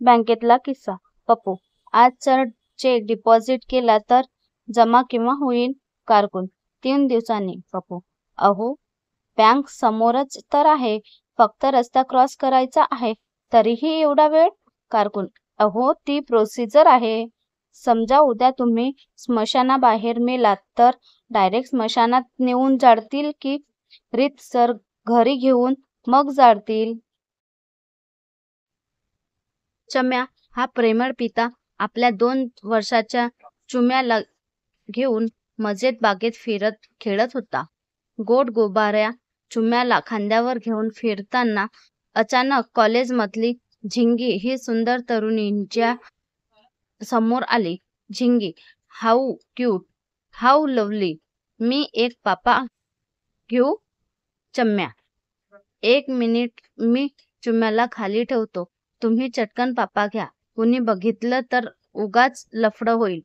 बँकेतला किस्सा. पप्पू: आज चेक डिपॉझिट केला तर जमा केव्हा होईल? कारकून: 3 दिवसांनी. पप्पू: अहो, बँक समोरच तर आहे, फक्त रस्ता क्रॉस करायचा आहे, तरीही एवढा वेळ? कारकून: अहो, ती प्रोसिजर आहे. समजा उद्या तुम्ही स्मशानाबाहेर मेलात तर डायरेक्ट स्मशानात नेऊन जाळतील की रीतसर घरी घेऊन मग जाळतील? चम्या हा प्रेमळ पिता आपल्या 2 वर्षाच्या चुम्याला घेऊन मजेत बागेत फिरत खेळत होता. गोड गोबाऱ्या चुम्याला खांद्यावर घेऊन फिरताना अचानक कॉलेजमधली झिंगी ही सुंदर तरुणींच्या समोर आली. झिंगी: हाऊ क्यूट, हाऊ लवली. मी एक पापा घेऊ? चम्या: 1 मिनिट, मी चुम्याला खाली ठेवतो. तुम्ही चटकन पापा घ्या. कुणी बघितलं तर उगाच लफडं होईल.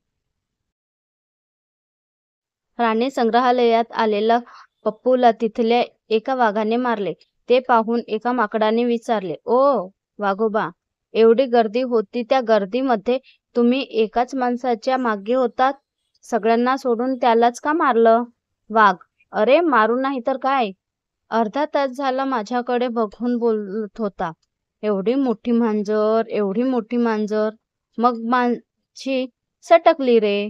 प्राणी संग्रहालयात आलेल्या पप्पूला तिथल्या एका वाघाने मारले. ते पाहून एका माकडाने विचारले, ओ वाघोबा, एवढी गर्दी होती, त्या गर्दीमध्ये तुम्ही एकाच माणसाच्या मागे होतात, सगळ्यांना सोडून त्यालाच का मारलं? वाघ: अरे मारू नाही तर काय, अर्धा तास झाला माझ्याकडे बघून बोलत होता. एवढी मोठी मांजर, एवढी मोठी मांजर, मग माझी सटकली रे.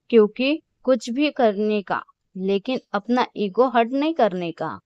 क्योंकि कुछ भी करने का, लेकिन अपना ईगो हर्ट नहीं करने का.